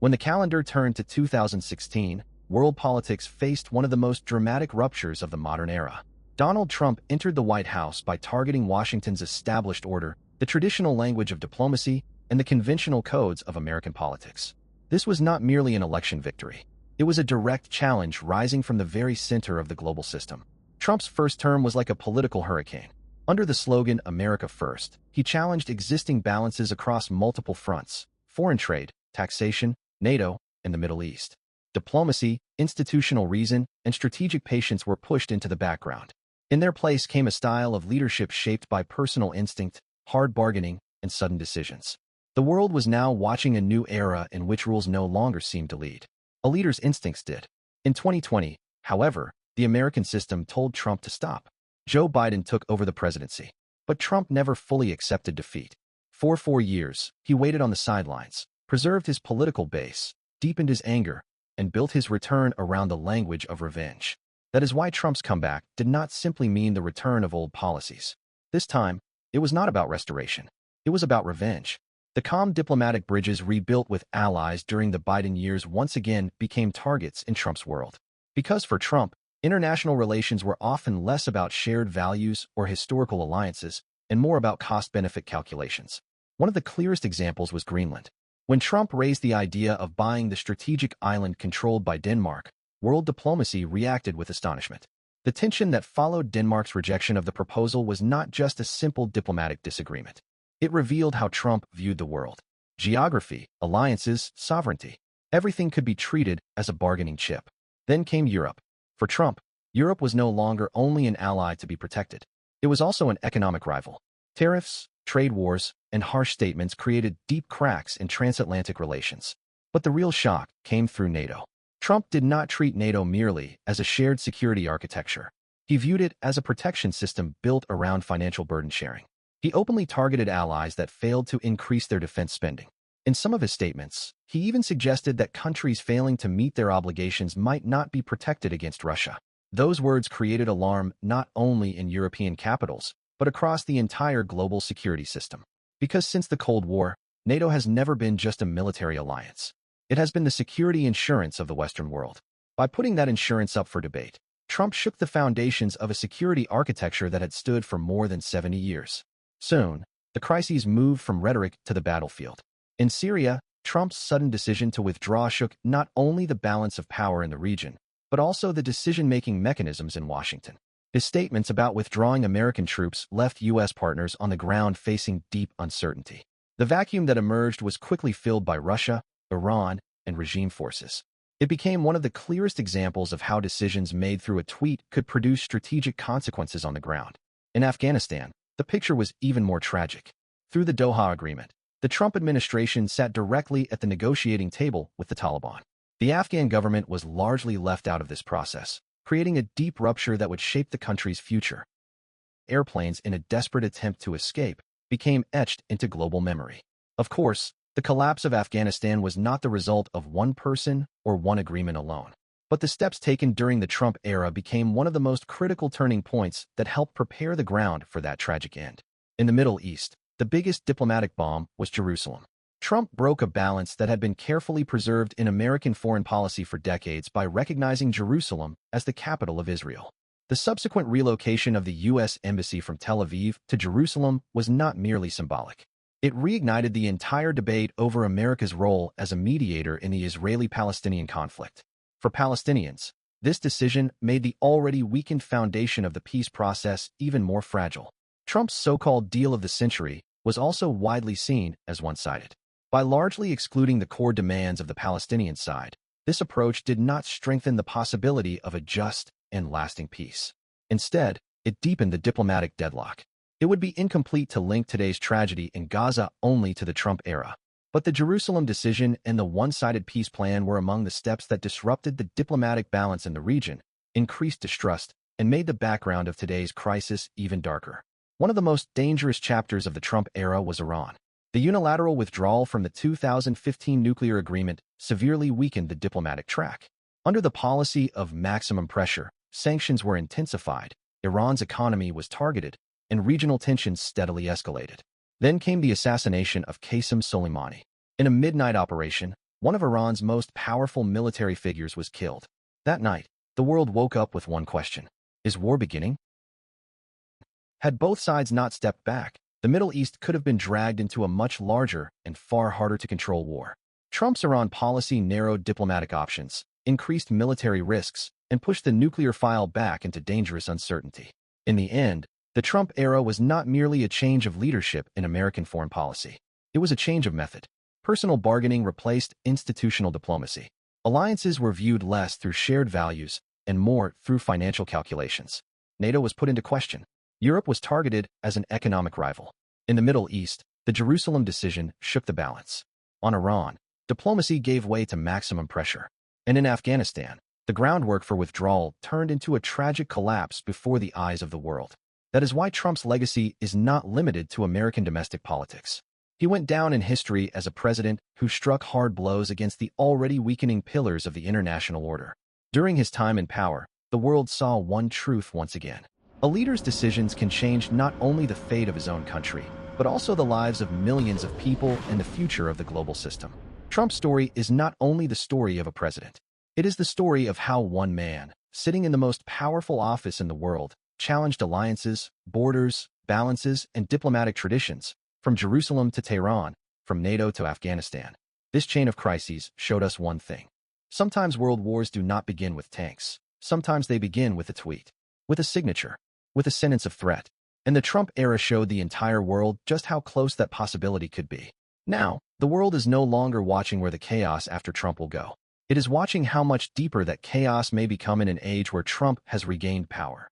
When the calendar turned to 2016, world politics faced one of the most dramatic ruptures of the modern era. Donald Trump entered the White House by targeting Washington's established order, the traditional language of diplomacy, and the conventional codes of American politics. This was not merely an election victory. It was a direct challenge rising from the very center of the global system. Trump's first term was like a political hurricane. Under the slogan, America First, he challenged existing balances across multiple fronts: foreign trade, taxation, NATO, and the Middle East. Diplomacy, institutional reason, and strategic patience were pushed into the background. In their place came a style of leadership shaped by personal instinct, hard bargaining, and sudden decisions. The world was now watching a new era in which rules no longer seemed to lead. A leader's instincts did. In 2020, however, the American system told Trump to stop. Joe Biden took over the presidency. But Trump never fully accepted defeat. For 4 years, he waited on the sidelines, preserved his political base, deepened his anger, and built his return around the language of revenge. That is why Trump's comeback did not simply mean the return of old policies. This time, it was not about restoration. It was about revenge. The calm diplomatic bridges rebuilt with allies during the Biden years once again became targets in Trump's world. Because for Trump, international relations were often less about shared values or historical alliances and more about cost-benefit calculations. One of the clearest examples was Greenland. When Trump raised the idea of buying the strategic island controlled by Denmark, world diplomacy reacted with astonishment. The tension that followed Denmark's rejection of the proposal was not just a simple diplomatic disagreement. It revealed how Trump viewed the world. Geography, alliances, sovereignty. Everything could be treated as a bargaining chip. Then came Europe. For Trump, Europe was no longer only an ally to be protected. It was also an economic rival. Tariffs, trade wars, and harsh statements created deep cracks in transatlantic relations. But the real shock came through NATO. Trump did not treat NATO merely as a shared security architecture. He viewed it as a protection system built around financial burden sharing. He openly targeted allies that failed to increase their defense spending. In some of his statements, he even suggested that countries failing to meet their obligations might not be protected against Russia. Those words created alarm not only in European capitals, but across the entire global security system. Because since the Cold War, NATO has never been just a military alliance. It has been the security insurance of the Western world. By putting that insurance up for debate, Trump shook the foundations of a security architecture that had stood for more than 70 years. Soon, the crises moved from rhetoric to the battlefield. In Syria, Trump's sudden decision to withdraw shook not only the balance of power in the region, but also the decision-making mechanisms in Washington. His statements about withdrawing American troops left U.S. partners on the ground facing deep uncertainty. The vacuum that emerged was quickly filled by Russia, Iran, and regime forces. It became one of the clearest examples of how decisions made through a tweet could produce strategic consequences on the ground. In Afghanistan, the picture was even more tragic. Through the Doha Agreement, the Trump administration sat directly at the negotiating table with the Taliban. The Afghan government was largely left out of this process, creating a deep rupture that would shape the country's future. Airplanes, in a desperate attempt to escape, became etched into global memory. Of course, the collapse of Afghanistan was not the result of one person or one agreement alone. But the steps taken during the Trump era became one of the most critical turning points that helped prepare the ground for that tragic end. In the Middle East, the biggest diplomatic bomb was Jerusalem. Trump broke a balance that had been carefully preserved in American foreign policy for decades by recognizing Jerusalem as the capital of Israel. The subsequent relocation of the U.S. Embassy from Tel Aviv to Jerusalem was not merely symbolic. It reignited the entire debate over America's role as a mediator in the Israeli-Palestinian conflict. For Palestinians, this decision made the already weakened foundation of the peace process even more fragile. Trump's so-called deal of the century was also widely seen as one-sided. By largely excluding the core demands of the Palestinian side, this approach did not strengthen the possibility of a just and lasting peace. Instead, it deepened the diplomatic deadlock. It would be incomplete to link today's tragedy in Gaza only to the Trump era. But the Jerusalem decision and the one-sided peace plan were among the steps that disrupted the diplomatic balance in the region, increased distrust, and made the background of today's crisis even darker. One of the most dangerous chapters of the Trump era was Iran. The unilateral withdrawal from the 2015 nuclear agreement severely weakened the diplomatic track. Under the policy of maximum pressure, sanctions were intensified, Iran's economy was targeted, and regional tensions steadily escalated. Then came the assassination of Qasem Soleimani. In a midnight operation, one of Iran's most powerful military figures was killed. That night, the world woke up with one question. Is war beginning? Had both sides not stepped back, the Middle East could have been dragged into a much larger and far harder to control war. Trump's Iran policy narrowed diplomatic options, increased military risks, and pushed the nuclear file back into dangerous uncertainty. In the end, the Trump era was not merely a change of leadership in American foreign policy. It was a change of method. Personal bargaining replaced institutional diplomacy. Alliances were viewed less through shared values and more through financial calculations. NATO was put into question. Europe was targeted as an economic rival. In the Middle East, the Jerusalem decision shook the balance. On Iran, diplomacy gave way to maximum pressure. And in Afghanistan, the groundwork for withdrawal turned into a tragic collapse before the eyes of the world. That is why Trump's legacy is not limited to American domestic politics. He went down in history as a president who struck hard blows against the already weakening pillars of the international order. During his time in power, the world saw one truth once again. A leader's decisions can change not only the fate of his own country, but also the lives of millions of people and the future of the global system. Trump's story is not only the story of a president. It is the story of how one man, sitting in the most powerful office in the world, challenged alliances, borders, balances, and diplomatic traditions, from Jerusalem to Tehran, from NATO to Afghanistan. This chain of crises showed us one thing. Sometimes world wars do not begin with tanks. Sometimes they begin with a tweet, with a signature, with a sentence of threat. And the Trump era showed the entire world just how close that possibility could be. Now, the world is no longer watching where the chaos after Trump will go. It is watching how much deeper that chaos may become in an age where Trump has regained power.